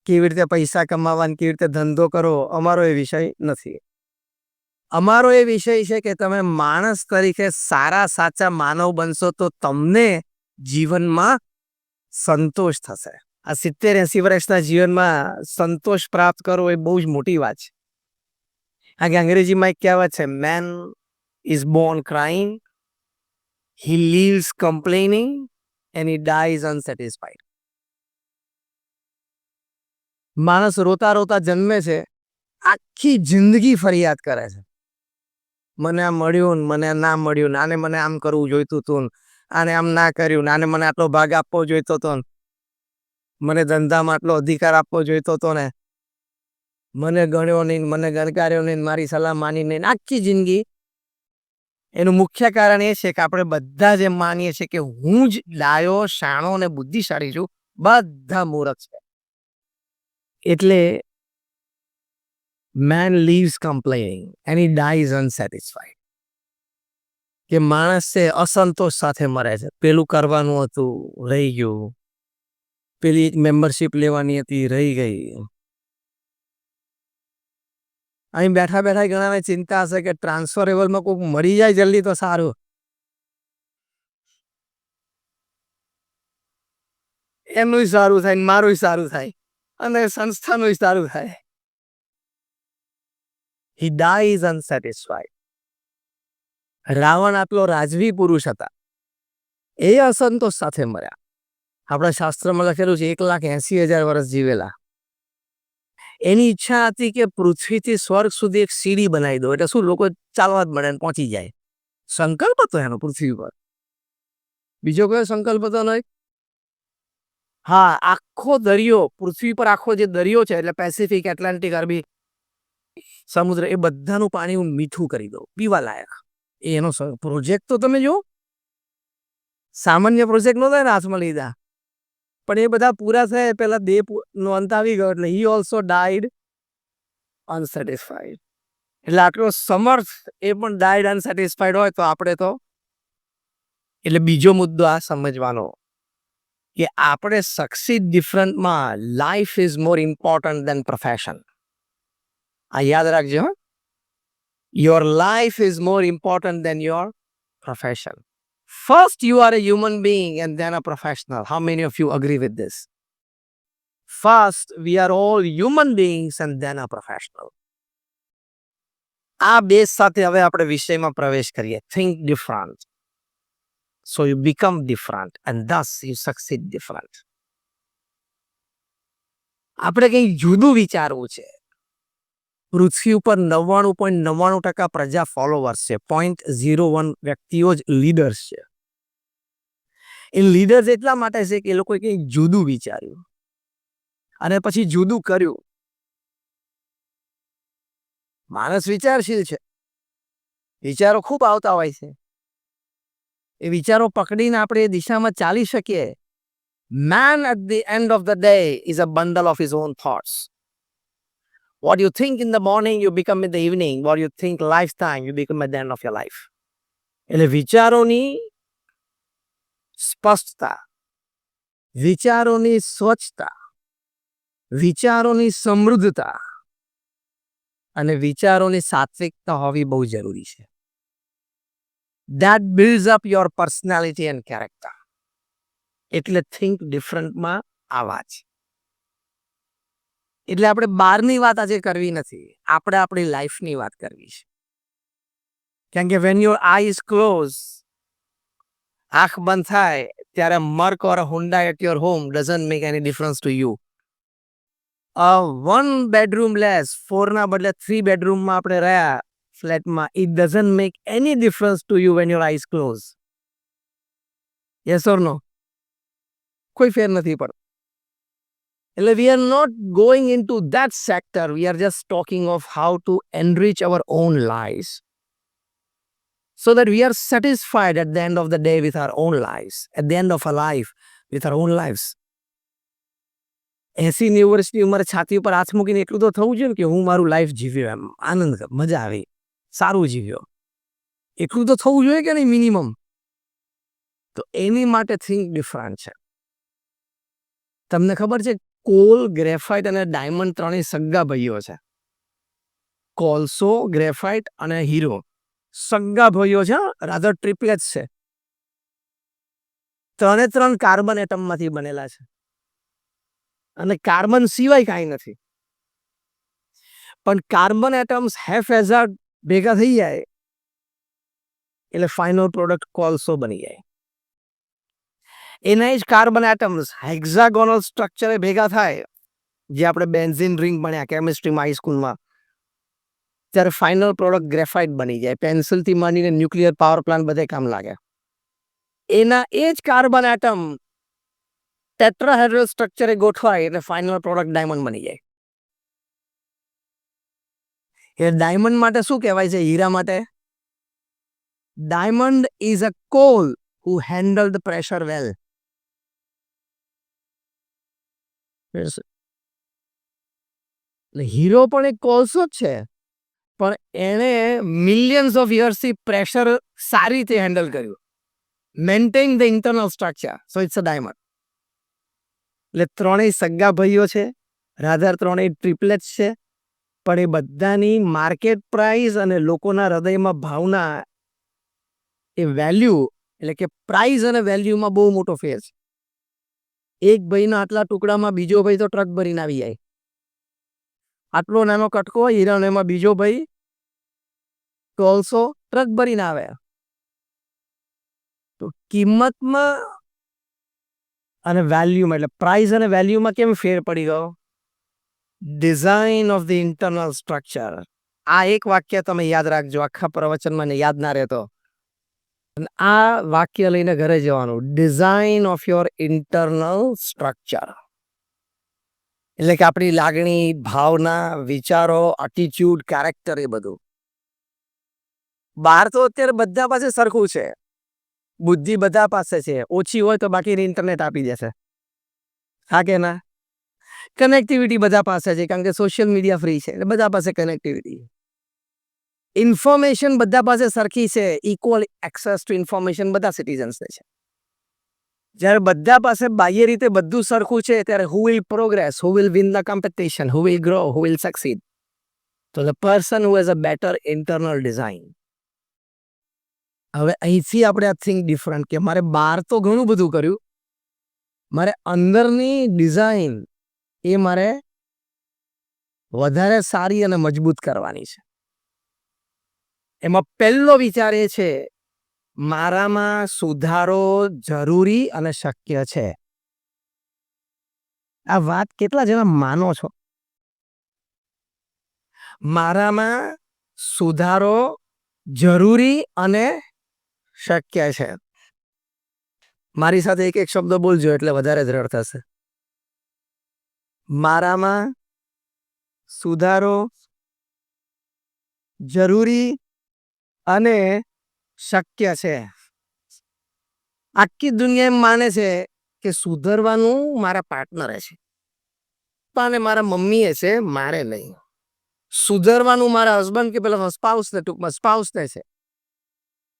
કેવી રીતે પૈસા કમાવા, કેવી રીતે ધંધો કરો, અમારો એ વિષય નથી. અમારો એ વિષય છે કે તમે માણસ તરીકે સારા સાચા માનવ બનશો તો તમને જીવનમાં સંતોષ થશે. આ 70-80 વર્ષના જીવનમાં સંતોષ પ્રાપ્ત કરવો એ બહુ જ મોટી વાત છે. કારણ કે અંગ્રેજીમાં એક કહેવત છે, main is Born crying, he lives complaining and he dies unsatisfied. માણસ રોતા રોતા જન્મે છે, આખી જિંદગી ફરિયાદ કરે છે, મને આ મળ્યું ને મને ના મળ્યું ને, આને મને આમ કરવું જોઈતું હતું, આને આમ ના કર્યું, આને મને આટલો ભાગ આપવો જોઈતો હતો, મને ધંધામાં આટલો અધિકાર આપવો જોઈતો હતો ને, મને ગણ્યો નહીં, મને ગણકાર્યો નહીં, મારી સલાહ માની નહીં. આખી જિંદગી. એનું મુખ્ય કારણ એ છે કે આપણે બધા જ એમ માનીએ છીએ કે હું જ ડાયો, શાણો અને બુદ્ધિશાળી છું, બધા મૂર્ખ છે. એટલે man lives complaining and he dies unsatisfied. કે માણસ છે અસંતોષ સાથે મરે છે. પેલું કરવાનું હતું, રહી ગયું. પેલી મેમ્બરશિપ લેવાની હતી, રહી ગઈ. અહીં બેઠા બેઠા ઘણાને ચિંતા હશે કે ટ્રાન્સફરેબલમાં કોઈક મરી જાય જલ્દી તો સારું, એમનું સારું થાય, મારું સારું થાય અને સંસ્થાનું સારું થાય. He dies unsatisfied. રાવણ આટલો રાજવી પુરુષ હતા, એ અસંતોષ સાથે મર્યા. આપણા શાસ્ત્રમાં લખેલું છે 1,80,000 વર્ષ જીવેલા. એની ઈચ્છા હતી કે પૃથ્વીથી સ્વર્ગ સુધી એક સીડી બનાવી દો, એટલે શું લોકો ચાલવા જ મળે પહોંચી જાય. સંકલ્પ હતો એનો પૃથ્વી પર. બીજો કયો સંકલ્પ હતો નહીં? હા, આખો દરિયો, પૃથ્વી પર આખો જે દરિયો છે એટલે પેસિફિક, એટલાન્ટિક, અરબી સમુદ્ર, એ બધાનું પાણી હું મીઠું કરી દઉં, પીવા લાયક. એનો પ્રોજેક્ટ તો તમે જો, સામાન્ય પ્રોજેક્ટ નહોતા એને હાથમાં લીધા, પણ એ બધા પૂરા થયા પેલા દેહનો અંત આવી ગયો, એટલે હી ઓલ્સો ડાઈડ અનસેટિસ્ફાઈડ. એટલે આટલો સમર્થ એ પણ ડાઈડ અનસેટિસ્ફાઈડ હોય તો આપણે તો. એટલે બીજો મુદ્દો આ સમજવાનો કે આપણે સક્સીડ ડિફરન્ટમાં life is more important than profession. આ યાદ રાખજો. Your life is more important than your profession. First, you are a human being and then a professional. How many of you agree with this? First, we are all human beings and then a professional. આ base સાથે હવે આપણે વિષયમાં પ્રવેશ કરીએ. Think different. So you become different and thus you succeed different. આપણે કંઈક જુદું વિચારવું છે. પૃથ્વી ઉપર 99.99% પ્રજા ફોલોવર્સ છે, 0.01 વ્યક્તિઓ જ લીડર્સ છે. એ લીડર્સ એટલા માટે છે કે એ લોકોએ કંઈક જુદું વિચાર્યું અને પછી જુદું કર્યું. માણસ વિચારશીલ છે, વિચારો ખૂબ આવતા હોય છે, એ વિચારો પકડીને આપણે એ દિશામાં ચાલી શકીએ. Man at the end of the day is a bundle of his own thoughts. What you think in the morning, you become in the evening. What you think lifetime, you become at the end of your life. એટલે વિચારોની સ્પષ્ટતા, વિચારોની સ્વચ્છતા, વિચારોની સમૃદ્ધતા અને વિચારોની સાત્વિકતા હોવી બહુ જરૂરી છે. That builds up your personality and character. એટલે થિંક ડિફરન્ટમાં આવા છે. એટલે આપણે બહારની વાત આજે કરવી નથી, આપણે આપણી લાઈફની વાત કરવી છે. કેમ કે when your eyes close, આંખ બંધ થાય ત્યારે મર્ક or a Hyundai at your home doesn't make any difference to you. One bedroom less, 4 ના બદલે 3 બેડરૂમમાં આપણે રહ્યા ફ્લેટમાં, it doesn't make any difference to you when your eyes close. Yes or no? કોઈ ફેર નથી પડતો. એટલે we are not going into that sector. We are just talking of how to enrich our own lives so that we are satisfied at the end of the day with our own lives, at the end of our life with our own lives. 80-90 વર્ષની ઉંમરે છાતી ઉપર હાથ મૂકીને એટલું તો થવું જોઈએ કે હું મારું લાઈફ જીવ્યો, એમ આનંદ, મજા આવી, સારું જીવ્યો, એટલું તો થવું જોઈએ કે નહીં મિનિમમ. તો એની માટે થિંક ડિફરન્ટ છે. તમને ખબર છે કોલ, ગ્રેફાઇટ અને ડાયમંડ ત્રણેય સગા ભાઈઓ છે. કોલસો, ગ્રેફાઇટ અને હીરો સગા ભાઈઓ છે, રાધર ટ્રિપલેટ્સ છે. ત્રણ કાર્બન એટમમાંથી બનેલા છે અને કાર્બન સિવાય કાંઈ નથી. પણ કાર્બન એટમ્સ હેફેઝાર્ડ ભેગા થઈ જાય એટલે ફાઇનલ પ્રોડક્ટ કોલસો બની જાય. એના જ કાર્બન એટમ્સ હેક્ઝાગોનલ સ્ટ્રક્ચરે ભેગા થાય, જે આપણે બેન્ઝિન રિંગ ભણ્યા કેમિસ્ટ્રીમાં હાઈસ્કૂલમાં, ત્યારે ફાઇનલ પ્રોડક્ટ ગ્રેફાઇટ બની જાય. પેન્સિલથી માંડીને ન્યુક્લિયર પાવર પ્લાન્ટ બધે કામ લાગે. એના એ જ કાર્બન એટમ ટેટ્રાહેડ્રલ સ્ટ્રક્ચરે ગોઠવાય એટલે ફાઇનલ પ્રોડક્ટ ડાયમંડ બની જાય. એ ડાયમંડ માટે શું કહેવાય છે? હીરા માટે diamond is a call who handle the pressure well. Hero પણ એક કોલસો જ છે, પણ એણે મિલિયન્સ ઓફ યર્સથી પ્રેશર સારી રીતે હેન્ડલ કર્યું, maintain the internal structure, so it's a diamond. એટલે ત્રણેય સગા ભાઈઓ છે, રાધર ત્રણેય ટ્રિપલેટ્સ છે, પણ એ બધાની માર્કેટ પ્રાઇસ અને લોકોના હૃદયમાં ભાવના, એ વેલ્યુ, એટલે કે પ્રાઇસ અને વેલ્યુમાં બહુ મોટો ફેર છે. એક ભાઈના આટલા ટુકડામાં બીજો ભાઈ તો ટ્રક ભરીને આવી જાય. આટલો નાનો કટકો હીરાનો, એમાં બીજો ભાઈ કોલસો ટ્રક ભરીને આવે. તો કિંમતમાં અને વેલ્યુમાં, એટલે પ્રાઇસ અને વેલ્યુમાં કેમ ફેર પડી ગયો? Design of the internal structure. આ એક વાક્ય તમે યાદ રાખજો, આખા પ્રવચનમાં યાદ ના રહેતો. આ વાક્ય લઈને ઘરે જવાનું, design of your internal structure. એટલે કે આપણી લાગણી, ભાવના, વિચારો, એટીટ્યુડ, કેરેક્ટર, એ બધું. બહાર તો અત્યારે બધા પાસે સરખું છે, બુદ્ધિ બધા પાસે છે, ઓછી હોય તો બાકી ઇન્ટરનેટ આપી દેશે, હા કે ના? કનેક્ટિવિટી બધા પાસે છે, કારણ કે સોશિયલ મીડિયા ફ્રી છે, એટલે બધા પાસે કનેક્ટિવિટી. ઇન્ફોર્મેશન બધા પાસે સરખી છે, ઇક્વલ એક્સેસ ટુ ઇન્ફોર્મેશન બધા સિટીઝન્સને છે. જ્યારે બધા પાસે બાહ્ય રીતે બધું સરખું છે, ત્યારે who will progress, who will win the competition, who will grow, who will succeed? તો the person who has a better internal design. હવે અહીંથી આપણે આ થિંક ડિફરન્ટ, કે મારે બહાર તો ઘણું બધું કર્યું, મારે અંદરની ડિઝાઇન એ મારે વધારે સારી અને મજબૂત કરવાની છે. એમાં પહેલો વિચાર એ છે, મારામાં સુધારો જરૂરી અને શક્ય છે. આ વાત કેટલા જણા માનો છો? મારામાં સુધારો જરૂરી અને શક્ય છે. મારી સાથે એક એક શબ્દ બોલજો એટલે વધારે દ્રઢ થશે. મારામાં સુધારો જરૂરી અને શક્ય છે. આખી દુનિયા એમ માને છે કે સુધરવાનું મારા પાર્ટનરે છે, અને મારા મમ્મીએ છે, મારે નહીં. સુધરવાનું મારા હસબન્ડ કે પેલા સ્પાઉસને, ટૂંકમાં સ્પાઉસને છે.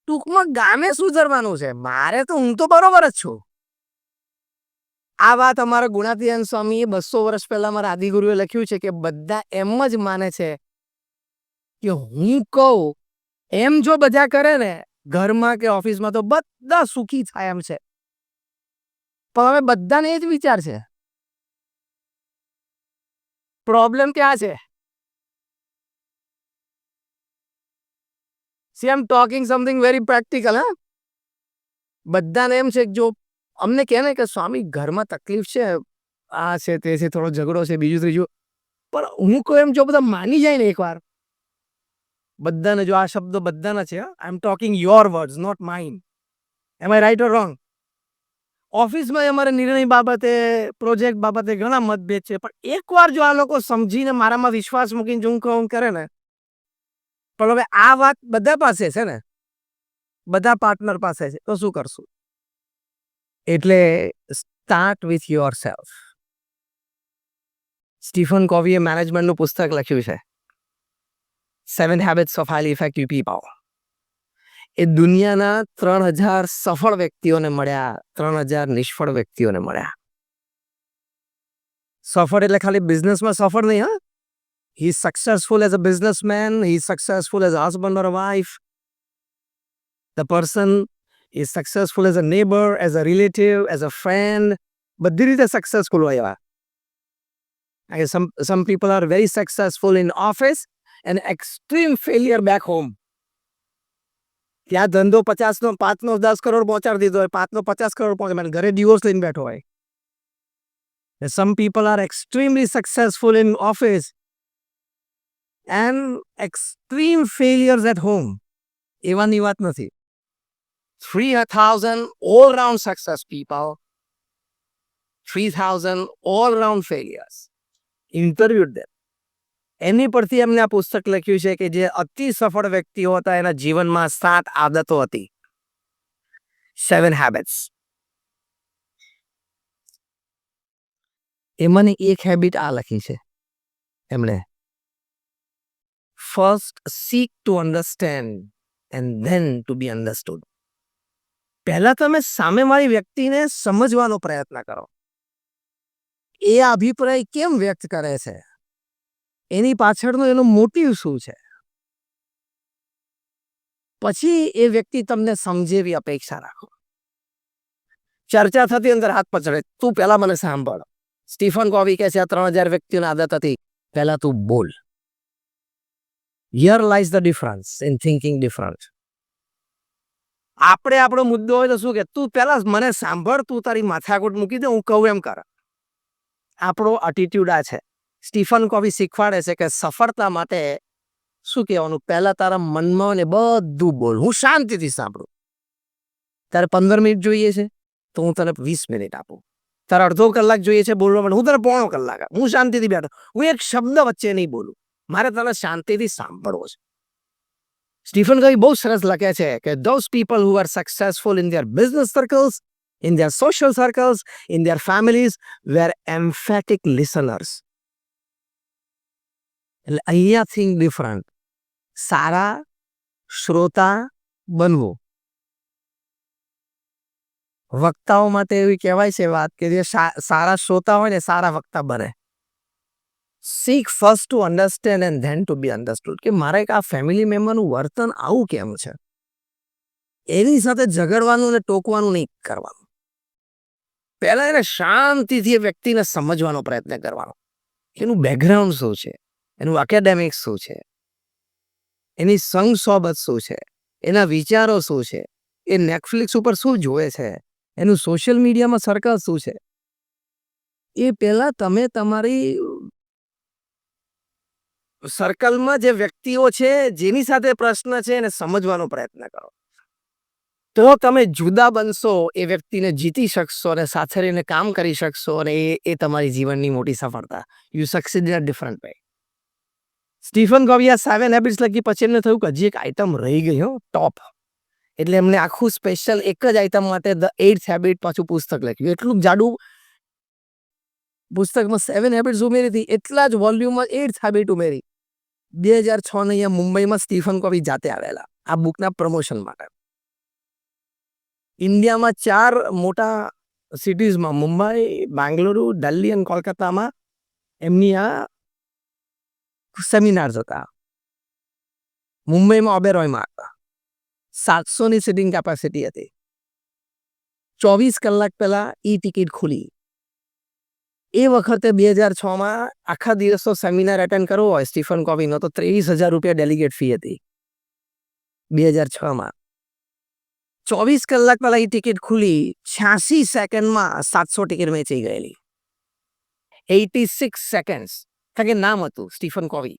ટૂંકમાં ગામે સુધરવાનું છે, મારે તો હું તો બરોબર જ છું. આ વાત અમારા ગુણાતીતાનંદ સ્વામીએ 200 વર્ષ પહેલા મારા આદિગુરુએ લખ્યું છે, કે બધા એમ જ માને છે કે હું કહું એમ જો બધા કરે ને ઘરમાં કે ઓફિસમાં, તો બધા સુખી થાય એમ છે. પણ હવે બધાને એ જ વિચાર છે. પ્રોબ્લેમ ક્યાં છે? C I am talking something very practical. હા, બધાને એમ છે કે જો અમને કહે ને કે સ્વામી ઘરમાં તકલીફ છે, આ છે, તે છે, થોડો ઝઘડો છે, બીજું ત્રીજું, પણ હું કહું એમ જો બધા માની જાય ને એકવાર, બધાને, જો આ શબ્દો બધાના છે, I am talking your words, not mine. Am I right or wrong? ઓફિસમાં અમારે નિર્ણય બાબતે, પ્રોજેક્ટ બાબતે ઘણા મતભેદ છે, પણ એકવાર જો આ લોકો સમજીને મારામાં વિશ્વાસ મૂકીને જો હું કરે ને, પણ હવે આ વાત બધા પાસે છે ને, બધા પાર્ટનર પાસે છે, તો શું કરશું? એટલે start with your self. Stephen કોવીએ મેનેજમેન્ટનું પુસ્તક લખ્યું છે, 7 Habits of Highly Effective People. એ દુનિયાના 3000 સફળ વ્યક્તિઓને મળ્યા, 3000 નિષ્ફળ વ્યક્તિઓને મળ્યા. સફળ એટલે ખાલી બિઝનેસમાં સફળ નહીં, હા. He is successful as a businessman, he is successful as a husband or wife. The person is successful as a neighbour, as a relative, as a friend. બધી રીતે સક્સેસફુલ હોય એવા. Some people are very successful in office and extreme failure back home. ત્યાં ધંધો 50નો 5નો 10 કરોડ પહોંચાડી દીધો હોય, 5નો 50 કરોડ પહોંચે, ઘરે ડિવોર્સ લઈને બેઠો હોય. Some people are extremely successful in office and extreme failures at home. એવાની વાત નથી. 3,000 all-round success people, 3,000 all-round failures. Interviewed them. એની પરથી એમને આ પુસ્તક લખ્યું છે કે જે અતિ સફળ વ્યક્તિઓ હતા એના જીવનમાં 7 આદતો હતી. 7 habits. એમાંની એક હેબિટ આ લખી છે એમણે. First seek to understand and then to be understood. પહેલા તમે સામેવાળી વ્યક્તિને સમજવાનો પ્રયત્ન કરો. એ અભિપ્રાય કેમ વ્યક્ત કરે છે, એની પાછળનો એનો મોટિવ શું છે, પછી એ વ્યક્તિ તમને સમજે એવી અપેક્ષા રાખો. ચર્ચા થતી અંદર હાથ પછડે, તું પહેલા મને સાંભળ. સ્ટીફન કોવી કહે છે આ 3,000 વ્યક્તિઓની આદત હતી, પહેલા તું બોલ. Here lies the difference in thinking different. આપણે આપણો મુદ્દો હોય તો શું કે તું પહેલા મને સાંભળ, તું તારી માથાકૂટ મૂકી દે, હું કહું એમ કર. આપણો એટીટ્યુડ આ છે. સ્ટીફન કોવી શીખવાડે છે કે સફળતા માટે શું કહેવાનું, પહેલા તારા મનમાં હોય ને બધું બોલ, હું શાંતિથી સાંભળું. તારે 15 મિનિટ જોઈએ છે તો હું તને 20 મિનિટ આપું. તારે અડધો કલાક જોઈએ છે બોલવા માટે, હું તને પોણો કલાક આપું. હું શાંતિથી બેઠો, હું એક શબ્દ વચ્ચે નહીં બોલું, મારે તને શાંતિથી સાંભળવો છે. સ્ટીફન કોવી બહુ સરસ લખે છે કે those people who are successful in their business circles, in their social circles, in their families were emphatic listeners. એટલે અહીંયા થિંક ડિફરન્ટ. સારા શ્રોતા બનવું. વક્તાઓ માટે એવી કહેવાય છે વાત કે જે સારા શ્રોતા હોય ને સારા વક્તા બને. Seek first to understand and then to be understood. કે મારે એક આ ફેમિલી મેમ્બરનું વર્તન આવું કેમ છે, એની સાથે ઝઘડવાનું ને ટોકવાનું નહીં કરવાનું. પહેલા એને શાંતિથી એ વ્યક્તિને સમજવાનો પ્રયત્ન કરવાનો. એનું બેકગ્રાઉન્ડ શું છે, એનું એકેડેમિક્સ શું છે, એની સંગ સોબત શું છે, એના વિચારો શું છે, એ નેટફ્લિક્સ ઉપર શું જોવે છે, એનું સોશિયલ મીડિયામાં સર્કલ શું છે, એ પહેલા તમે તમારી સર્કલમાં જે વ્યક્તિઓ છે જેની સાથે પ્રશ્ન છે એને સમજવાનો પ્રયત્ન કરો. તો તમે જુદા બનશો, એ વ્યક્તિને જીતી શકશો અને સાથે રહીને કામ કરી શકશો, અને એ તમારી જીવનની મોટી સફળતા. You succeed in a different way. Stephen Covey આ 7 હેબિટ્સ લખી પછી એમને થયું કે હજી એક આઈટમ રહી ગઈ, હો, ટોપ. એટલે એમને આખું સ્પેશિયલ એક જ આઈટમ માટે ધ 8th હેબિટ પાછું પુસ્તક લખ્યું. એટલું જાડું પુસ્તકમાં 7 હેબિટ્સ ઉમેરી હતી, એટલા જ વોલ્યુમમાં 8th હેબિટ ઉમેરી. 2006 અહીંયા મુંબઈમાં સ્ટીફન કોવી જાતે આવેલા આ બુકના પ્રમોશન માટે. ઇન્ડિયામાં 4 મોટા સિટીઝમાં, મુંબઈ, બેંગલુરુ, દિલ્હી અને કોલકાતામાં એમની આ સેમિનાર્સ હતા. મુંબઈમાં ઓબેરોયમાં હતા. 700ની સિટિંગ કેપેસિટી હતી. 24 કલાક પહેલા ઈ ટિકિટ ખુલી. એ વખતે 2006માં આખા દિવસનો સેમિનાર એટેન્ડ કરવો હોય સ્ટીફન કોવીનો તો 23,000 રૂપિયા ડેલિગેટ ફી હતી 2006માં. 24 કલાક પહેલા ઈ ટિકિટ ખુલી, 86 સેકન્ડમાં 700 ટિકિટ વેચાઈ ગયેલી. 86 સેકન્ડ્સ. કારણ કે નામ હતું સ્ટીફન કોવી.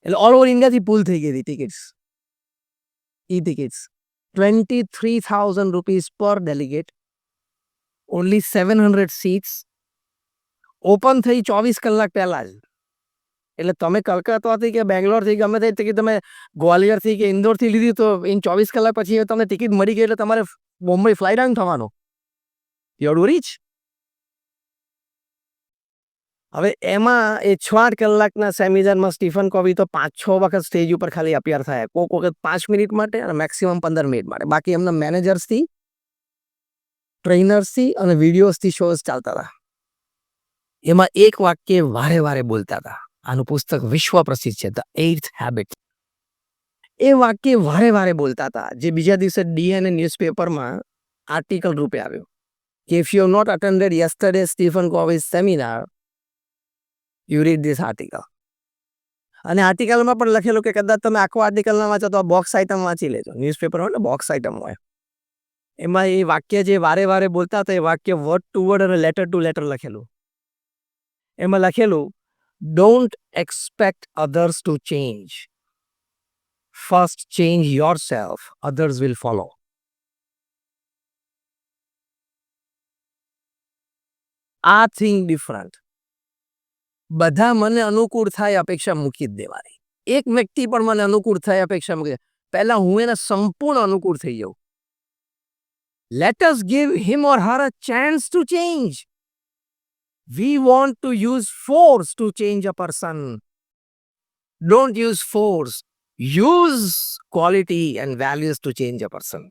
એટલે ઓલ ઓવર ઇન્ડિયાથી પુલ થઈ ગઈ હતી ટિકિટ્સ. ઈ ટિકિટ્સ 23,000 રૂપીઝ પર ડેલિગેટ. Only 700 seats. ઓપન થઈ 24 કલાક પહેલા જ. એટલે તમે કલકત્તાથી કે બેંગ્લોરથી ગમે તે ટિકિટ તમે ગ્વાલિયરથી કે ઇન્દોરથી લીધી તો ઇન 24 કલાક પછી તમને ટિકિટ મળી ગઈ એટલે તમારે મુંબઈ ફ્લાઇટ આઉટ થવાનો. You are rich. હવે એમાં એ 6 કલાકના સેમિનારમાં સ્ટીફન કોવી તો 5-6 વખત સ્ટેજ ઉપર ખાલી અપિયર થાય. કોઈક વખત 5 મિનિટ માટે અને મેક્સિમમ 15 મિનિટ માટે. બાકી એમના મેનેજર્સથી, ટ્રેનર્સથી અને વિડીયોઝથી શોઝ ચાલતા હતા. એમાં એક વાક્ય વારે વારે બોલતા હતા. આનું પુસ્તક વિશ્વ પ્રસિદ્ધ છે, ધ 8th હેબિટ. એ વાક્ય વારે વારે બોલતા હતા, જે બીજા દિવસે ડીએનએ ન્યૂઝપેપરમાં આર્ટિકલ રૂપે આવ્યું કે if you not attended yesterday Stephen Covey's seminar, you read this article. અને આર્ટિકલમાં પણ લખેલું કે કદાચ તમે આખો આર્ટિકલ ના વાંચો તો બોક્સ આઇટમ વાંચી લેજો. ન્યૂઝપેપર હોય ને બોક્સ આઇટમ હોય, એમાં એ વાક્ય જે વારે વારે બોલતા હતા, એ વાક્ય વર્ડ ટુ વર્ડ અને લેટર ટુ લેટર લખેલું. એમાં લખેલું, don't expect others to change, first change yourself, others will follow. આ થિંગ ડિફરન્ટ. બધા મને અનુકૂળ થાય અપેક્ષા મૂકી જ દેવાની. એક વ્યક્તિ પણ મને અનુકૂળ થાય અપેક્ષા મૂકી, પહેલા હું એને સંપૂર્ણ અનુકૂળ થઈ જાઉં. Let us give him or her a chance to change. We want to use force to change a person. Don't use force. Use quality and values to change a person.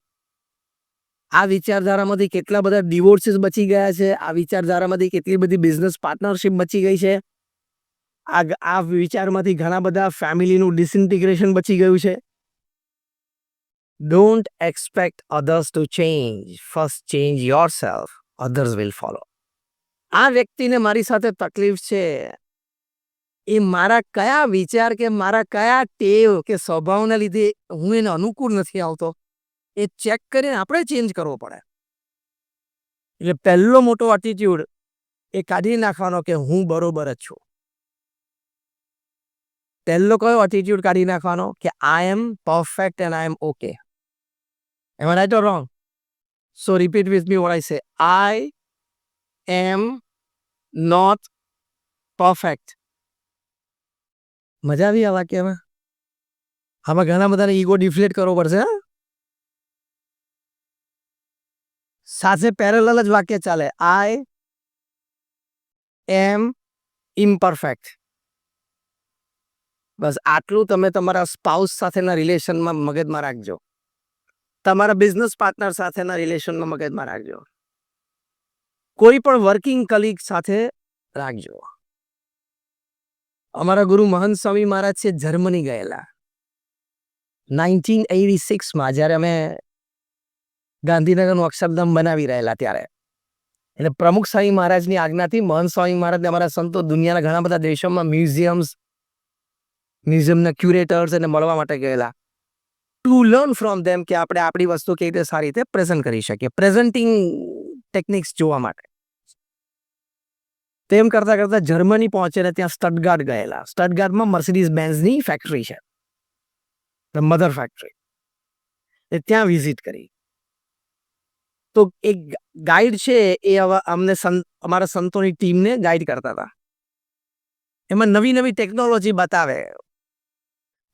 આ વિચારધારામાંથી કેટલા બધા ડિવોર્સીસ બચી ગયા છે. આ વિચારધારામાંથી કેટલી બધી બિઝનેસ પાર્ટનરશિપ બચી ગઈ છે. આ વિચારમાંથી ઘણા બધા ફેમિલીનું ડિસઇન્ટિગ્રેશન બચી ગયું છે. Don't expect others to change. First change yourself. Others will follow. આ વ્યક્તિને મારી સાથે તકલીફ છે, એ મારા કયા વિચાર કે મારા કયા ટેવ કે સ્વભાવના લીધે હું એને અનુકૂળ નથી આવતો, એ ચેક કરીને આપણે ચેન્જ કરવો પડે. એટલે પહેલો મોટો એટીટ્યુડ એ કાઢી નાખવાનો કે હું બરોબર જ છું. પહેલો કયો એટીટ્યુડ કાઢી નાખવાનો કે I am perfect and I am okay. Am I right or wrong? So repeat with me what I say. I am not perfect. મજા આવી આ વાક્યમાં? આમાં ઘણા બધાને ઈગો ડિફ્લેટ કરવો પડશે. સાથે પેરેલલ જ વાક્ય ચાલે. I am imperfect. બસ આટલું તમે તમારા સ્પાઉસ સાથેના રિલેશનમાં મગજમાં રાખજો. તમારા બિઝનેસ પાર્ટનર સાથેના રિલેશનમાં મગજમાં રાખજો. કોઈ પણ વર્કિંગ કલીગ સાથે રાખજો. અમારા ગુરુ મહંત સ્વામી મહારાજ છે, જર્મની ગયેલા 1986માં, જ્યારે અમે ગાંધીનગરનું અક્ષરધામ બનાવી રહેલા ત્યારે. એટલે પ્રમુખ સ્વામી મહારાજની આજ્ઞાથી મહંત સ્વામી મહારાજને અમારા સંતો દુનિયાના ઘણા બધા દેશોમાં મ્યુઝિયમના ક્યુરેટર્સ એને મળવા માટે ગયેલા, ટુ લર્ન ફ્રોમ ધેમ કે આપણે આપણી વસ્તુ કેવી રીતે સારી રીતે પ્રેઝન્ટ કરી શકીએ, પ્રેઝન્ટિંગ ટેકનિક્સ જોવા માટે. તેમ કરતાં કરતાં જર્મની પહોંચીને ત્યાં સ્ટટગાર્ટ ગયેલા. સ્ટટગાર્ટમાં મર્સિડીઝ બેન્ઝની ફેક્ટરી છે, મધર ફેક્ટરી. ત્યાં વિઝિટ કરી. તો એક ગાઈડ છે, એ અમને અમારા સંતોની ટીમને ગાઈડ કરતા હતા. એમાં નવી નવી ટેકનોલોજી બતાવે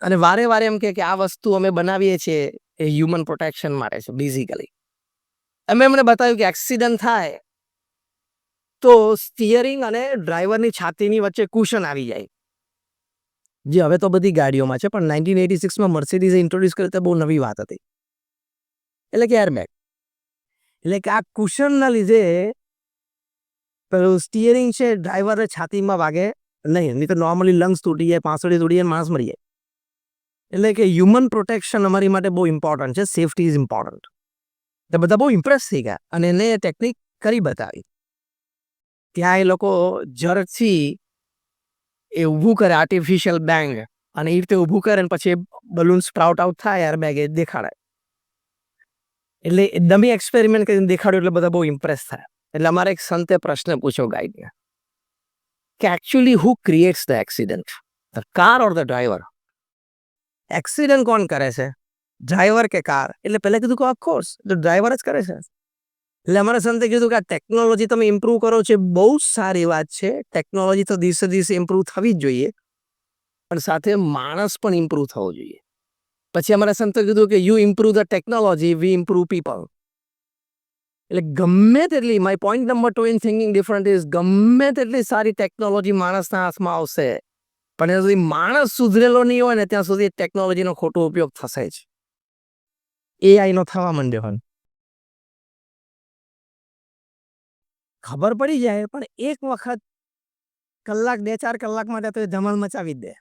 અને વારે વારે એમ કે આ વસ્તુ અમે બનાવીએ છીએ એ હ્યુમન પ્રોટેક્શન માટે છે બેઝિકલી. અમે એમને બતાવ્યું કે એક્સિડન્ટ થાય તો સ્ટીયરિંગ અને ડ્રાઈવરની છાતીની વચ્ચે કુશન આવી જાય, જે હવે તો બધી ગાડીઓમાં છે, પણ 1986માં મર્સિડીઝે ઇન્ટ્રોડ્યુસ કર્યું તો બહુ નવી વાત હતી. એટલે કે એરબેગ. એટલે કે આ કુશનના લીધે પેલું સ્ટીયરિંગ છે ડ્રાઈવરને છાતીમાં વાગે નહીં તો નોર્મલી લંગ્સ તૂટી જાય, પાંસળી તૂટી જાય, માણસ મરી જાય. એટલે કે હ્યુમન પ્રોટેક્શન અમારી માટે બહુ ઇમ્પોર્ટન્ટ છે. Safety is important. તો બધા બહુ ઇમ્પ્રેસ થઈ ગયા અને એને ટેકનિક કરી બતાવી. ત્યાં એ લોકો ઝડપથી એ ઊભું કરે આર્ટિફિશિયલ બેંગ, અને એ રીતે ઊભું કરે ને પછી બલૂન સ્પ્રાઉટ આઉટ થાય, એરબેગ એ દેખાડાય. એટલે ડમી એક્સપેરિમેન્ટ કરીને દેખાડ્યું એટલે બધા બહુ ઇમ્પ્રેસ થયા. એટલે અમારે એક સંતે પ્રશ્ન પૂછ્યો ગાઈડને કે actually who creates the accident, the car or the driver? Accident કોણ કરે છે, ડ્રાઈવર કે કાર? એટલે પહેલા કીધું કે ઓફકોર્સ ડ્રાઈવર જ કરે છે. એટલે અમારા સંતે કીધું કે આ ટેકનોલોજી તમે ઇમ્પ્રૂવ કરો છો, બહુ સારી વાત છે. ટેકનોલોજી તો દિવસે દિવસે ઇમ્પ્રૂવ થવી જ જોઈએ, પણ સાથે માણસ પણ ઇમ્પ્રૂવ થવો જોઈએ. પછી અમારા સંતો કીધું કે you improve the technology, we improve people. એટલે ગમે તેટલી, my point number 2 in thinking different is, ગમે તેટલી સારી ટેકનોલોજી માણસના હાથમાં આવશે, પણ ત્યાં સુધી માણસ સુધરેલો નહીં હોય ને ત્યાં સુધી ટેકનોલોજીનો ખોટો ઉપયોગ થશે જ. એઆઈનો થવા માંડ્યો હોય, ખબર પડી જાય, પણ એક વખત કલાક 2-4 કલાક માટે તો એ ધમાલ મચાવી જ દે.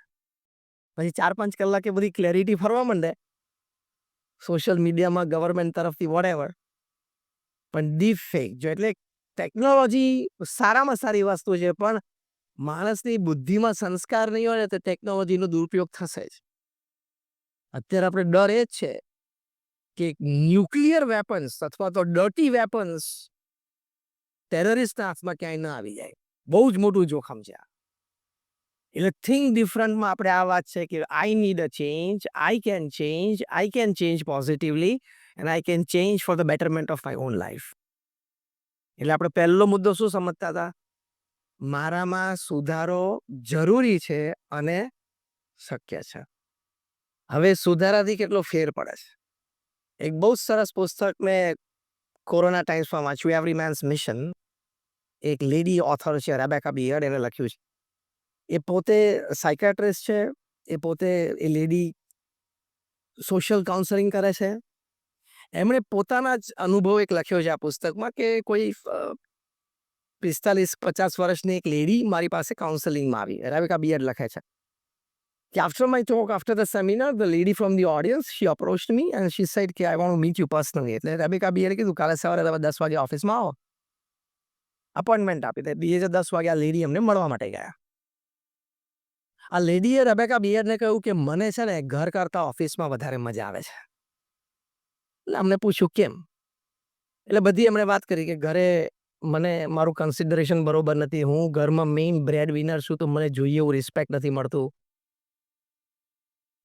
પછી 4-5 કલાકે બધી ક્લેરિટી ફરવા માંડે. સોશિયલ મીડિયામાં ગવર્મેન્ટ તરફથી વોટેવર. પણ ડીપ ફેક જો એટલે ટેકનોલોજી સારામાં સારી વસ્તુ છે, પણ માણસની બુદ્ધિમાં સંસ્કાર નહીં હોય ને તો ટેકનોલોજીનો દુરુપયોગ થશે જ. અત્યારે આપણે ડર એ જ છે કે ન્યુક્લિયર વેપન્સ અથવા તો ડર્ટી વેપન્સ ટેરરિસ્ટના હાથમાં ક્યાંય ન આવી જાય. બહુ જ મોટું જોખમ છે આ. એટલે થિંક ડિફરન્ટમાં આપણે આ વાત છે કે I need a change, I can change positively and I can change for the betterment of my own life. એટલે આપણે પહેલો મુદ્દો શું સમજતા હતા? મારામાં સુધારો જરૂરી છે અને શક્ય છે. હવે સુધારાથી કેટલો ફેર પડે છે? એક બહુ સરસ પુસ્તક મેં કોરોના ટાઈમ્સમાં વાંચ્યું, એવરી મેન્સ મિશન. એક લેડી ઓથર છે, રેબેકા બિયર્ડ, એને લખ્યું છે. એ પોતે સાયકાટ્રિસ્ટ છે. એ પોતે એ લેડી સોશિયલ કાઉન્સેલિંગ કરે છે. એમણે પોતાના જ અનુભવ એક લખ્યો છે આ પુસ્તકમાં કે કોઈ 45-50 વર્ષની એક લેડી મારી પાસે કાઉન્સેલિંગમાં આવી. રેબેકા બિયર્ડ લખે છે કે after my talk, after the seminar, the lady from the audience, she approached me and she said કે I want to meet you personally. એટલે રેબેકા બિયર્ડે કીધું કાલે સવારે તમે 10 વાગે ઓફિસમાં આવો. અપોઇન્ટમેન્ટ આપી દે. બીજે 10 વાગે આ લેડી અમને મળવા માટે ગયા. આ લેડીએ રેબેકા બિયર્ડને કહ્યું કે મને છે ને ઘર કરતાં ઓફિસમાં વધારે મજા આવે છે. એટલે અમને પૂછ્યું કેમ? એટલે બધી એમણે વાત કરી કે ઘરે મને મારું કન્સિડરેશન બરોબર નથી. હું ઘરમાં મેઇન બ્રેડ વિનર છું, તો મને જોઈએ એવું રિસ્પેક્ટ નથી મળતું.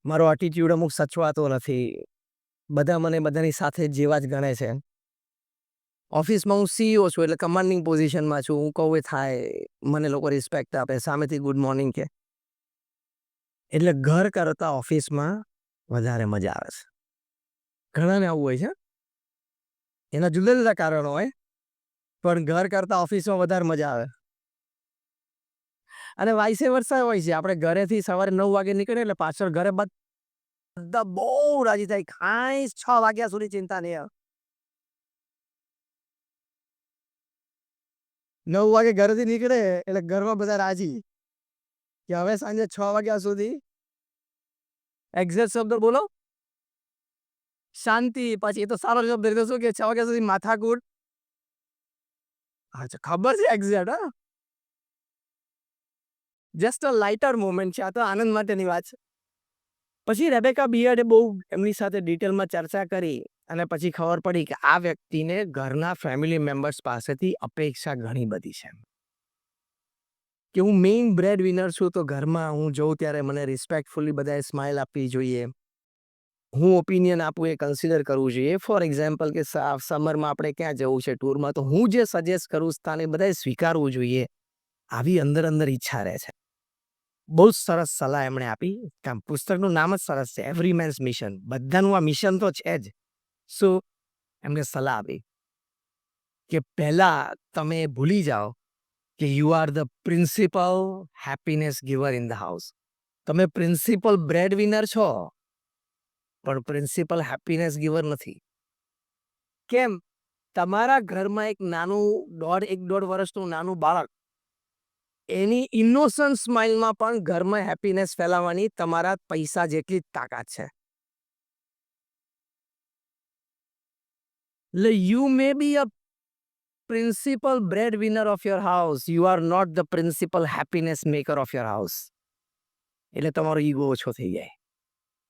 મારો એટીટ્યુડ અમુક સચવાતો નથી. બધા મને બધાની સાથે જેવા જ ગણે છે. ઓફિસમાં હું સીઈઓ છું એટલે કમાન્ડિંગ પોઝિશનમાં છું. હું કહું એ થાય. મને લોકો રિસ્પેક્ટ આપે, સામેથી ગુડ મોર્નિંગ કે. એટલે ઘર કરતાં ઓફિસમાં વધારે મજા આવે છે. ઘણાને આવું હોય છે. એના જુદા જુદા કારણો હોય, પણ ઘર કરતાં ઓફિસમાં વધારે મજા આવે. અને વાઇસે વર્સા હોય છે. આપણે ઘરેથી સવારે 9 વાગે નીકળીએ એટલે પાછળ ઘરે બધા બહુ રાજી થાય. કાંઈ 6 વાગ્યા સુધી ચિંતા નહીં આવે. 9 વાગે ઘરેથી નીકળે એટલે ઘરમાં બધા રાજી કે હવે સાંજે 6 વાગ્યા સુધી એક્ઝેક્ટ શબ્દ બોલો, શાંતિ. પછી એ તો સારો શબ્દ એટલે શું કે 6 વાગ્યા સુધી માથાકૂટ. અચ્છા, ખબર છે એક્ઝેક્ટ. હા, જસ્ટ અ લાઇટર મોમેન્ટ છે. આ તો આનંદ માટેની વાત છે. પછી રેબેકા બિયર્ડે બહુ એમની સાથે ડિટેલમાં ચર્ચા કરી અને પછી ખબર પડી કે આ વ્યક્તિને ઘરના ફેમિલી મેમ્બર્સ પાસેથી અપેક્ષા ઘણી બધી છે. કે હું મેઇન બ્રેડ વિનર છું, તો ઘરમાં હું જોઉં ત્યારે મને રિસ્પેક્ટફુલી બધાએ સ્માઇલ આપવી જોઈએ. હું ઓપિનિયન આપું એ કન્સિડર કરવું જોઈએ. ફોર એક્ઝામ્પલ કે સમરમાં આપણે ક્યાં જવું છે ટૂરમાં, તો હું જે સજેસ્ટ કરું સ્થાને બધાએ સ્વીકારવું જોઈએ. આવી અંદર અંદર ઈચ્છા રહે છે. બહુ જ સરસ સલાહ એમણે આપી. પુસ્તકનું નામ જ સરસ છે, એવરી મેન્સ મિશન. બધાનું આ મિશન તો છે જ. શું એમને સલાહ આપી કે પહેલા તમે ભૂલી જાઓ કે you are the principal happiness giver in the house. તમે પ્રિન્સિપલ બ્રેડ વિનર છો, પણ પ્રિન્સિપલ હેપીનેસ ગિવર નથી. કેમ? તમારા ઘરમાં એક નાનું 1.5 વર્ષનું નાનું બાળક, એની ઇનોસન્ટ સ્માઇલમાં પણ ઘરમાં હેપીનેસ ફેલાવવાની તમારા પૈસા જેટલી જ તાકાત છે. એટલે you may be a principal breadwinner of your house. You are not the principal happiness maker of your house. એટલે તમારો ઈગો ઓછો થઈ જાય.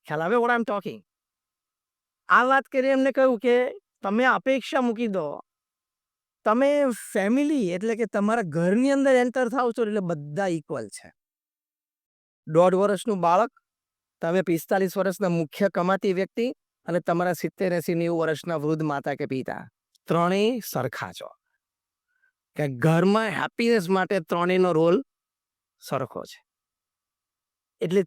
ખ્યાલ આવે what I'm talking? આ વાત કરી એમને કહ્યું કે તમે અપેક્ષા મૂકી દો. તમે ફેમિલી એટલે કે તમારા ઘરની અંદર એન્ટર થાવ છો એટલે બધા ઇક્વલ છે. 1.5 વર્ષનું બાળક, તમે 45 વર્ષના મુખ્ય કમાતી વ્યક્તિ અને તમારા 70, 80, 90 વર્ષના વૃદ્ધ માતા કે પિતા, ત્રણેય સરખા છો. કે ઘરમાં હેપીનેસ માટે ત્રણેયનો રોલ સરખો છે. એટલે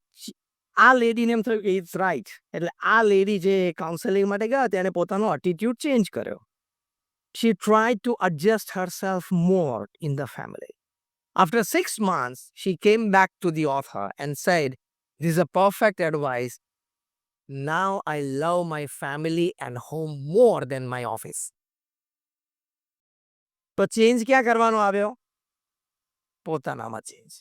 આ લેડીને એમ થયું કે ઇટ્સ રાઈટ. એટલે આ લેડી જે કાઉન્સેલિંગ માટે ગયા તેને પોતાનો એટીટ્યુડ ચેન્જ કર્યો. She tried to adjust herself more in the family. After 6 months, she came back to the author and said, "This is a perfect advice. Now I love my family and home more than my office." તો change ક્યાં કરવાનો આવ્યો? પોતાનામાં change.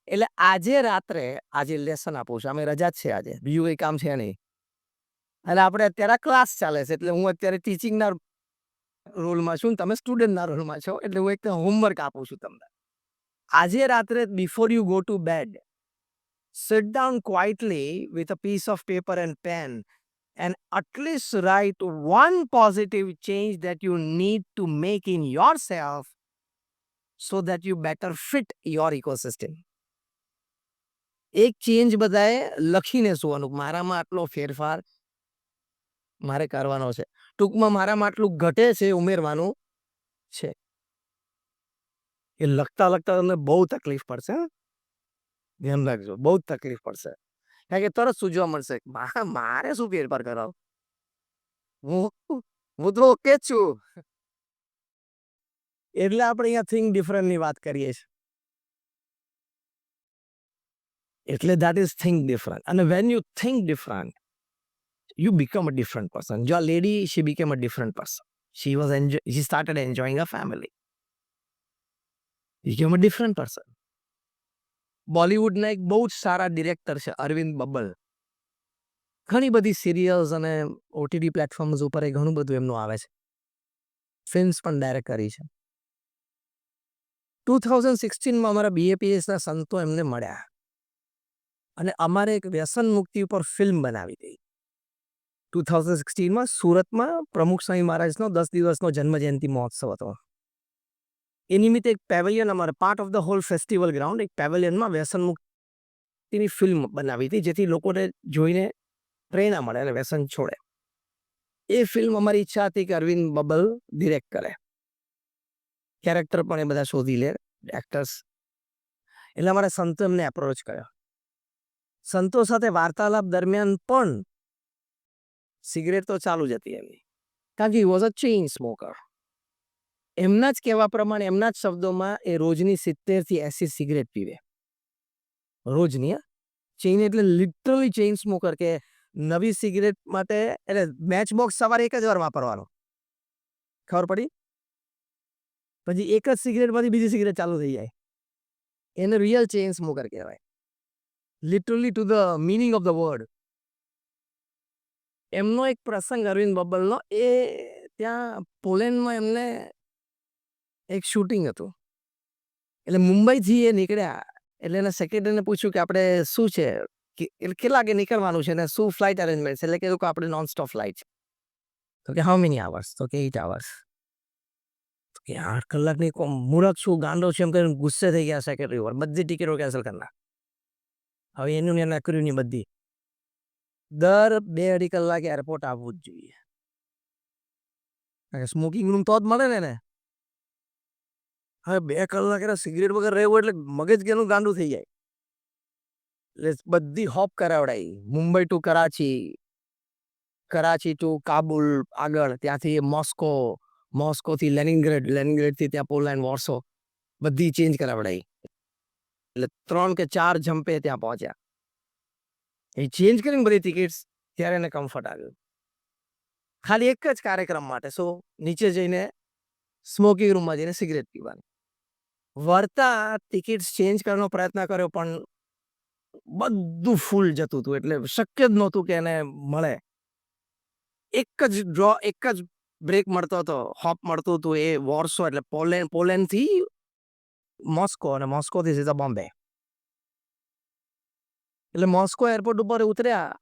એટલે આજે રાત્રે આજે lesson આપું છું. અમે રજા જ છે આજે. બીજું કંઈ કામ છે નહીં. અને આપણે અત્યારે ક્લાસ ચાલે છે. એટલે હું અત્યારે ટીચિંગના રોલમાં છું ને તમે સ્ટુડન્ટના રોલમાં છો. એટલે હું એક હોમવર્ક આપું છું તમને. આજે રાત્રે before you go to bed, sit down quietly with a piece of paper and pen and at least write one positive change that you need to make in yourself so that you better fit your ecosystem. એક change બધાએ લખીને સુવાનું. મારામાં આટલો ફેરફાર મારે કરવાનો છે. ટૂંકમાં મારામાં આટલું ઘટે છે ઉમેરવાનું છે. એ લખતા તમને બહુ તકલીફ પડશે. ધ્યાન રાખજો, બહુ જ તકલીફ પડશે. કારણ કે તરત સૂઝવા મળશે મારે શું ફેરફાર કરાવો. હું તો ઓકે જ છું. એટલે આપણે અહીંયા થિંક ડિફરન્ટની વાત કરીએ છીએ. એટલે દેટ ઇઝ થિંક ડિફરન્ટ. અને when you think different, you become a different person. Your lady, she became a different person. She started enjoying her family. Became a different person. બોલિવૂડના એક બહુ જ સારા ડિરેક્ટર છે અરવિંદ બબ્બલ. ઘણી બધી સિરિયલ્સ અને OTT platforms ઉપર એ ઘણું બધું એમનું આવે છે. ફિલ્મ્સ પણ ડાયરેક્ટ કરી છે. 2016માં અમારા બીએપીએસના સંતો એમને મળ્યા અને અમારે એક વ્યસન મુક્તિ ઉપર ફિલ્મ બનાવી હતી. 2016માં સુરતમાં પ્રમુખ સ્વામી મહારાજનો 10 દિવસનો જન્મજયંતિ મહોત્સવ હતો. એ નિમિત્તે એક પેવેલિયન અમારે part of the whole festival ground એક પેવેલિયનમાં વ્યસન મુક્તિની ફિલ્મ બનાવી હતી, જેથી લોકોને જોઈને પ્રેરણા મળે અને વ્યસન છોડે. એ ફિલ્મ અમારી ઈચ્છા હતી કે અરવિંદ બબ્બલ ડિરેક્ટ કરે. કેરેક્ટર પણ એ બધા શોધી લે, એક્ટર્સ. એટલે અમારા સંતો એમને એપ્રોચ કર્યો. સંતો સાથે વાર્તાલાપ દરમિયાન પણ સિગરેટ તો ચાલુ જ હતી એમની, કારણ કે he was a chain smoker. એમના જ કહેવા પ્રમાણે, એમના જ શબ્દોમાં, એ રોજની 70 થી 80 સિગરેટ પીવે. રોજની. ચેઇન એટલે લિટરલી ચેઇન સ્મોકર, કે નવી સિગરેટ માટે એટલે મેચ બોક્સ સવારે એક જ વાર વાપરવાનો, ખબર પડી? પછી એક જ સિગરેટમાંથી બીજી સિગરેટ ચાલુ થઈ જાય. એને રિયલ ચેઇન સ્મોકર કહેવાય. Literally to the meaning of the word. એમનો એક પ્રસંગ અરવિંદ બબ્બલનો, એ ત્યાં પોલેન્ડમાં એમને એક શૂટિંગ હતું. એટલે મુંબઈથી એ નીકળ્યા. એટલે એના સેક્રેટરીને પૂછ્યું કે આપણે શું છે, એટલે કેટલા વાગે નીકળવાનું છે ને શું ફ્લાઇટ અરેન્જમેન્ટ છે. એટલે કીધું કે આપણે નોન સ્ટોપ ફ્લાઇટ છે. તો કે હાઉ મેની આવર્સ? તો કે 8 hours. તો કે 8 કલાકની મૂરખ છું, ગાંડો છે એમ કરીને ગુસ્સે થઈ ગયા સેક્રેટરી ઉપર. બધી ટિકિટો કેન્સલ કરના. હવે એનું ને એના કર્યુંની બધી. દર 2-2.5 કલાકે એરપોર્ટ આવવું જ જોઈએ. સ્મોકિંગ રૂમ તો જ મળે ને. હવે 2 કલાક એને સિગરેટ વગર રહેવું એટલે મગજ કેનું ગાંડું થઈ જાય. એટલે બધી હોપ કરાવડાવી. મુંબઈ ટુ કરાચી, કરાચી ટુ કાબુલ, આગળ ત્યાંથી મોસ્કો, મોસ્કોથી લેનિનગ્રેડ, લેનિનગ્રેડથી ત્યાં પોલેન્ડ, વોર્સો, બધી ચેન્જ કરાવડાવી. એટલે 3 કે 4 જમ્પે ત્યાં પહોંચ્યા. એ ચેન્જ કરીને બધી ટિકિટ્સ, ત્યારે એને કમ્ફર્ટ આવ્યું. ખાલી એક જ કાર્યક્રમ માટે, સો નીચે જઈને સ્મોકિંગ રૂમમાં જઈને સિગરેટ પીવાની. વળતા ટિકિટ્સ ચેન્જ કરવાનો પ્રયત્ન કર્યો, પણ બધું ફૂલ જતું હતું. એટલે શક્ય જ નહોતું કે એને મળે. એક જ બ્રેક મળતો હતો, હોપ મળતું હતું. એ વોર્સો એટલે પોલેન્ડથી મોસ્કો અને મોસ્કોથી સીધા બોમ્બે. એટલે મોસ્કો એરપોર્ટ ઉપર ઉતર્યા.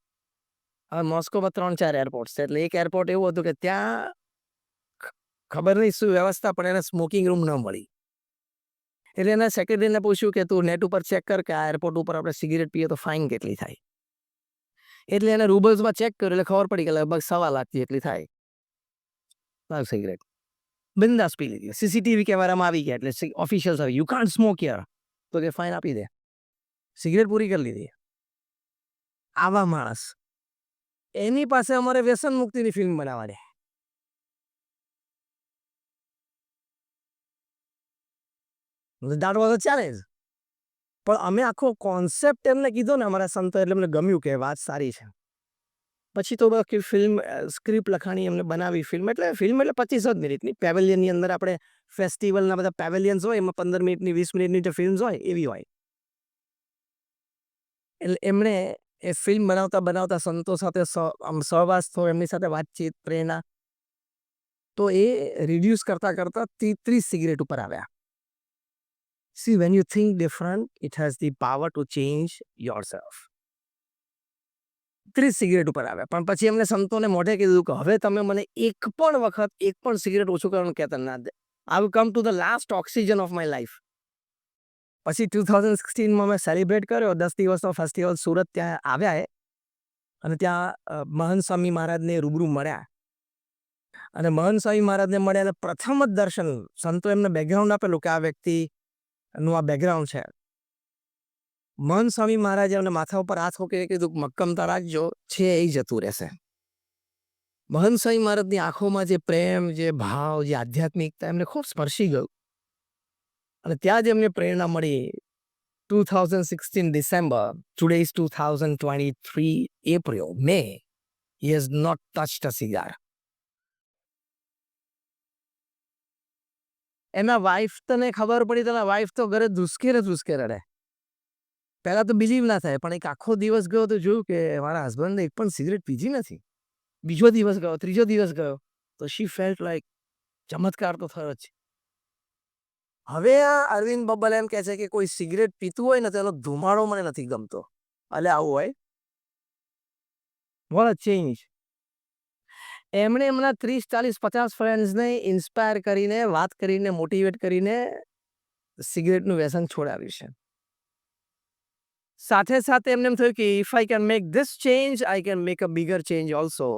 હવે મોસ્કોમાં 3-4 એરપોર્ટ છે. એટલે એક એરપોર્ટ એવું હતું કે ત્યાં ખબર નહીં શું વ્યવસ્થા, પણ એને સ્મોકિંગ રૂમ ન મળી. એટલે એના સેક્રેટરીને પૂછ્યું કે તું નેટ ઉપર ચેક કર કે આ એરપોર્ટ ઉપર આપણે સિગરેટ પીએ તો ફાઇન કેટલી થાય. એટલે એને રૂબલ્સમાં ચેક કર્યું. એટલે ખબર પડી કે લગભગ 1.25 લાખ જેટલી થાય. સિગરેટ બિંદાસ પી લીધી. સીસીટીવી કેમેરામાં આવી ગયા. એટલે ઓફિશિયલ્સ આવી, યુ કાન્ટ સ્મોક હિયર. તો કે ફાઇન આપી દે. સિગરેટ પૂરી કરી લીધી. આવા માણસ, એની પાસે અમારે વ્યસન મુક્તિની ફિલ્મ બનાવવાની. That was a challenge. પણ અમે આખો કોન્સેપ્ટ એમને કીધો ને અમારા સંતો, એટલે એમને ગમ્યું કે વાત સારી છે. પછી તો બાકી ફિલ્મ સ્ક્રિપ્ટ લખાણી, એમને બનાવી ફિલ્મ. એટલે ફિલ્મ એટલે 25 મિનિટની. પેવેલિયનની અંદર આપણે ફેસ્ટિવલના બધા પેવેલિયન્સ હોય, એમાં 15 મિનિટની 20 મિનિટની જે ફિલ્મ્સ હોય એવી હોય. એટલે એમણે એ ફિલ્મ બનાવતા બનાવતા સંતો સાથે સહવાસ થયો, એમની સાથે વાતચીત, પ્રેરણા, તો એ રિડ્યુસ કરતા કરતા 30 સિગરેટ ઉપર આવ્યા. C when you think different it has the power to change yourself. 30 cigarette ઉપર આવ્યા, પણ પછી એમને સંતોને મોઢે કીધું કે હવે તમે મને એક પણ વખત એક પણ સિગરેટ ઓછું કરવાનું કહેતા ના દે. I will come to the last oxygen of my life. પછી 2016માં મેં સેલિબ્રેટ કર્યો 10 દિવસનો ફેસ્ટિવલ. સુરત ત્યાં આવ્યા અને ત્યાં મહંત સ્વામી મહારાજને રૂબરૂ મળ્યા. અને મહંત સ્વામી મહારાજને મળ્યા અને પ્રથમ જ દર્શન સંતો એમને બેકગ્રાઉન્ડ આપેલું કે આ વ્યક્તિનું આ બેકગ્રાઉન્ડ છે. મહંત સ્વામી મહારાજે એમને માથા ઉપર હાથ મૂકીને કીધું મક્કમતા રાખજો, છે એ જતું રહેશે. મહંત સ્વામી મહારાજની આંખોમાં જે પ્રેમ, જે ભાવ, જે આધ્યાત્મિકતા એમને ખૂબ સ્પર્શી ગયું. અને ત્યાં જ એમને પ્રેરણા મળી. 2016 December, today is 2023 April, May. He has not touched a cigar. એના વાઇફ તને ખબર પડી તો વાઇફ તો ઘરે ધુસકે રડે. પહેલા તો બિલીવ ના થાય, પણ એક આખો દિવસ ગયો તો જોયું કે મારા હસબન્ડને એક પણ સિગરેટ પીધી નથી. બીજો દિવસ ગયો, ત્રીજો દિવસ ગયો, તો શી ફેલ્ટ લાઈક ચમત્કાર તો થયો જ. હવે આ અરવિંદ બબ્બલ એમ કહે છે કે કોઈ સિગરેટ પીતું હોય ને તો એનો ધુમાડો મને નથી ગમતો. એટલે આવું હોય. What a change. એમણે એમના 30-40-50 ફ્રેન્ડ્સને ઇન્સ્પાયર કરીને, વાત કરીને, મોટિવેટ કરીને સિગરેટનું વ્યસન છોડાવ્યું છે. સાથે સાથે એમને એમ થયું કે if I can make this change I can make a bigger change also.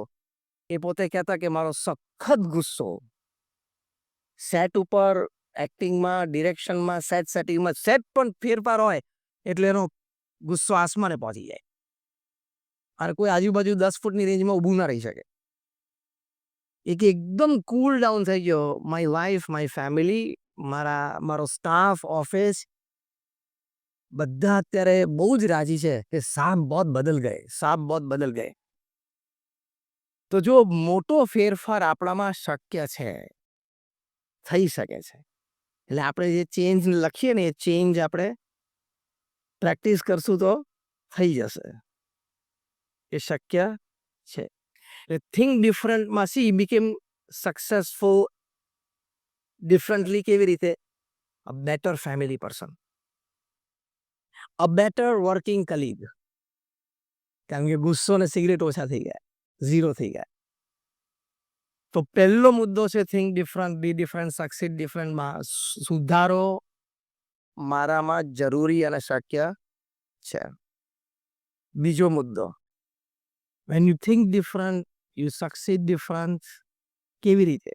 એ પોતે કહેતા કે મારો સખત ગુસ્સો સેટ ઉપર, એક્ટિંગમાં, ડિરેક્શનમાં, સેટિંગમાં સેટ પણ ફેરફાર હોય એટલે એનો ગુસ્સો આસમાને પહોંચી જાય અને કોઈ આજુબાજુ 10 ફૂટની રેન્જમાં ઊભું ના રહી શકે. એક એકદમ કૂલ ડાઉન થઈ ગયો. માય વાઇફ, માય ફેમિલી, મારો સ્ટાફ, ઓફિસ બધા અત્યારે બહુ જ રાજી છે કે સાબ બહોત બદલ ગયે. તો જો મોટો ફેરફાર આપણામાં શક્ય છે, થઈ શકે છે. એટલે આપણે જે ચેન્જ લખીએ ને એ ચેન્જ આપણે પ્રેક્ટિસ કરશું તો થઈ જશે. એ શક્ય છે. થિંક ડિફરન્ટમાં સી બીકેમ સક્સેસફુલ ડિફરન્ટલી કેવી રીતે? A better family person, a better working colleague. કારણ કે ગુસ્સો ને સિગરેટ ઓછા થઈ ગયા, 0 થઈ ગયા. તો પહેલો મુદ્દો છે થિંક ડિફરન્ટ, બી ડિફરન્ટ, સક્સીડ ડિફરન્ટમાં સુધારો મારામાં જરૂરી અને શક્ય છે. બીજો મુદ્દો, when you think different you succeed different. કેવી રીતે?